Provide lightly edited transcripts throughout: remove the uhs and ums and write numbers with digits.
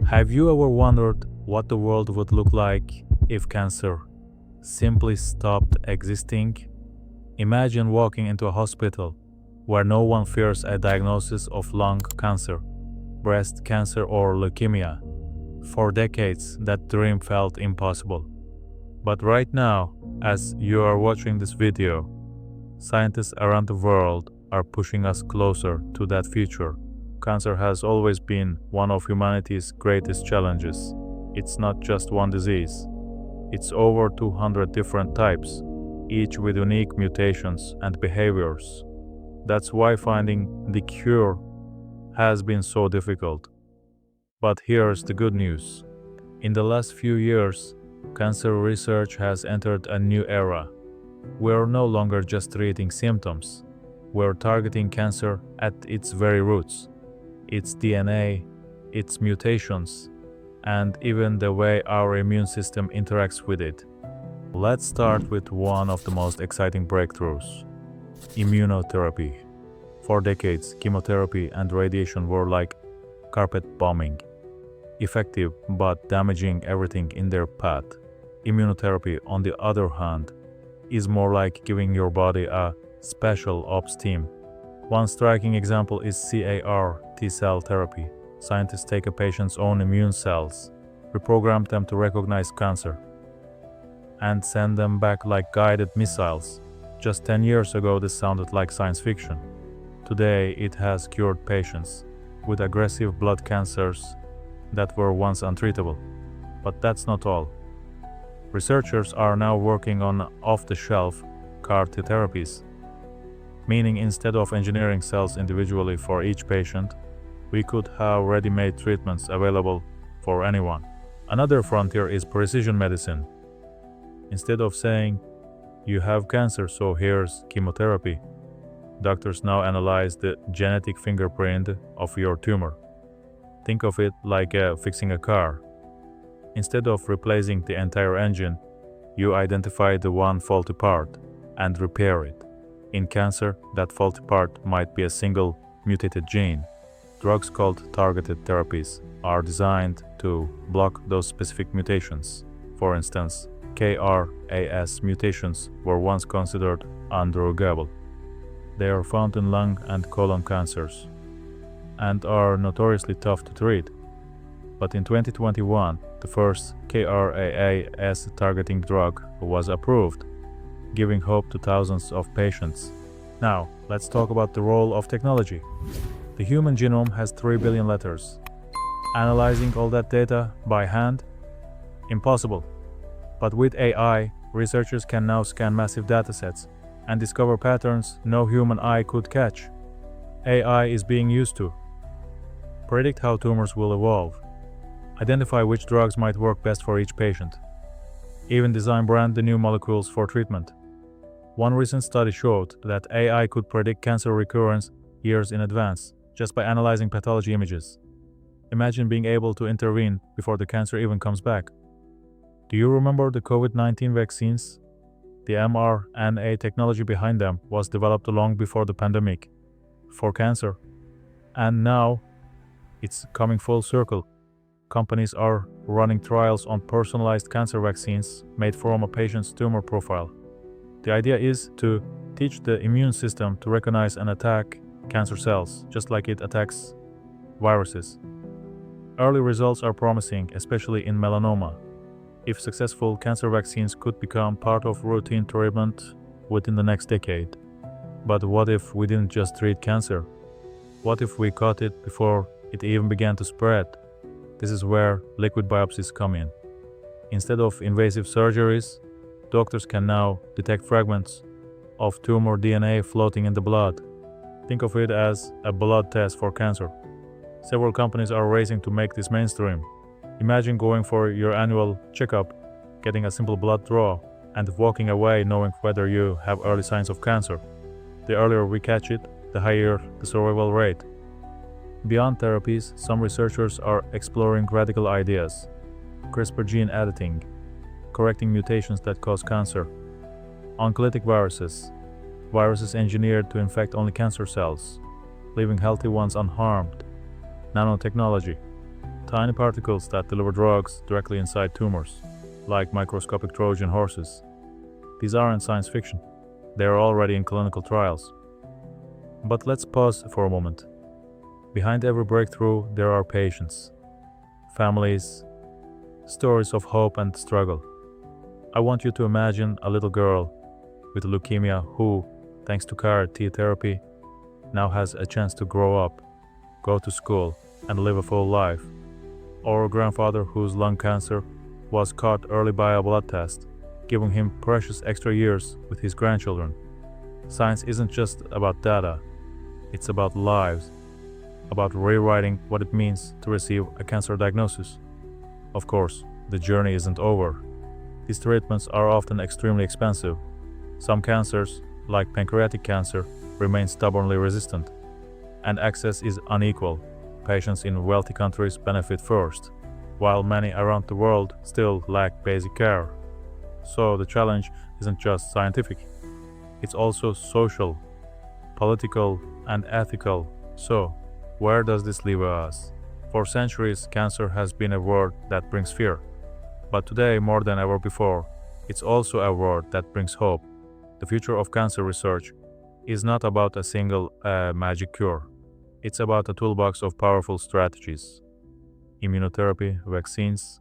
Have you ever wondered what the world would look like if cancer simply stopped existing? Imagine walking into a hospital where no one fears a diagnosis of lung cancer, breast cancer, or leukemia. For decades, that dream felt impossible. But right now, as you are watching this video, scientists around the world are pushing us closer to that future. Cancer has always been one of humanity's greatest challenges. It's not just one disease. It's over 200 different types, each with unique mutations and behaviors. That's why finding the cure has been so difficult. But here's the good news. In the last few years, cancer research has entered a new era. We're no longer just treating symptoms. We're targeting cancer at its very roots, its DNA, its mutations, and even the way our immune system interacts with it. Let's start with one of the most exciting breakthroughs: immunotherapy. For decades, chemotherapy and radiation were like carpet bombing, effective but damaging everything in their path. Immunotherapy, on the other hand, is more like giving your body a special ops team. One striking example is CAR T-cell therapy. Scientists take a patient's own immune cells, reprogram them to recognize cancer, and send them back like guided missiles. Just 10 years ago, this sounded like science fiction. Today, it has cured patients with aggressive blood cancers that were once untreatable. But that's not all. Researchers are now working on off-the-shelf CAR T therapies, meaning instead of engineering cells individually for each patient, we could have ready-made treatments available for anyone. Another frontier is precision medicine. Instead of saying, "You have cancer, so here's chemotherapy," doctors now analyze the genetic fingerprint of your tumor. Think of it like fixing a car. Instead of replacing the entire engine, you identify the one faulty part and repair it. In cancer, that faulty part might be a single mutated gene. Drugs called targeted therapies are designed to block those specific mutations. For instance, KRAS mutations were once considered undruggable. They are found in lung and colon cancers and are notoriously tough to treat. But in 2021, the first KRAS targeting drug was approved, giving hope to thousands of patients. Now, let's talk about the role of technology. The human genome has 3 billion letters. Analyzing all that data by hand? Impossible. But with AI, researchers can now scan massive datasets and discover patterns no human eye could catch. AI is being used to predict how tumors will evolve, identify which drugs might work best for each patient, even design brand new molecules for treatment. One recent study showed that AI could predict cancer recurrence years in advance, just by analyzing pathology images. Imagine being able to intervene before the cancer even comes back. Do you remember the COVID-19 vaccines? The mRNA technology behind them was developed long before the pandemic for cancer. And now, it's coming full circle. Companies are running trials on personalized cancer vaccines made from a patient's tumor profile. The idea is to teach the immune system to recognize and attack cancer cells, just like it attacks viruses. Early results are promising, especially in melanoma. If successful, cancer vaccines could become part of routine treatment within the next decade. But what if we didn't just treat cancer? What if we caught it before it even began to spread? This is where liquid biopsies come in. Instead of invasive surgeries, doctors can now detect fragments of tumor DNA floating in the blood. Think of it as a blood test for cancer. Several companies are racing to make this mainstream. Imagine going for your annual checkup, getting a simple blood draw, and walking away knowing whether you have early signs of cancer. The earlier we catch it, the higher the survival rate. Beyond therapies, some researchers are exploring radical ideas: CRISPR gene editing, correcting mutations that cause cancer, oncolytic viruses engineered to infect only cancer cells, leaving healthy ones unharmed, nanotechnology, Tiny particles that deliver drugs directly inside tumors, like microscopic Trojan horses. These aren't science fiction. They are already in clinical trials. But let's pause for a moment. Behind every breakthrough, there are patients, families, stories of hope and struggle. I want you to imagine a little girl with leukemia who, thanks to CAR T therapy, now has a chance to grow up, go to school, and live a full life. Or a grandfather whose lung cancer was caught early by a blood test, giving him precious extra years with his grandchildren. Science isn't just about data, it's about lives, about rewriting what it means to receive a cancer diagnosis. Of course, the journey isn't over. These treatments are often extremely expensive. Some cancers, like pancreatic cancer, remain stubbornly resistant, and access is unequal. Patients in wealthy countries benefit first, while many around the world still lack basic care. So the challenge isn't just scientific, it's also social, political, and ethical. So, where does this leave us? For centuries, cancer has been a word that brings fear. But today, more than ever before, it's also a word that brings hope. The future of cancer research is not about a single magic cure. It's about a toolbox of powerful strategies: immunotherapy, vaccines,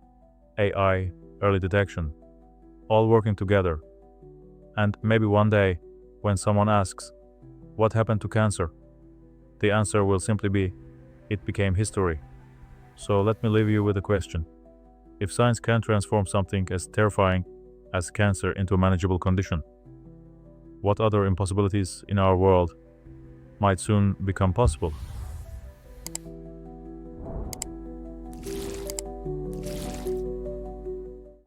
AI, early detection, all working together. And maybe one day, when someone asks, "What happened to cancer?" the answer will simply be, "It became history." So let me leave you with a question. If science can transform something as terrifying as cancer into a manageable condition, what other impossibilities in our world might soon become possible?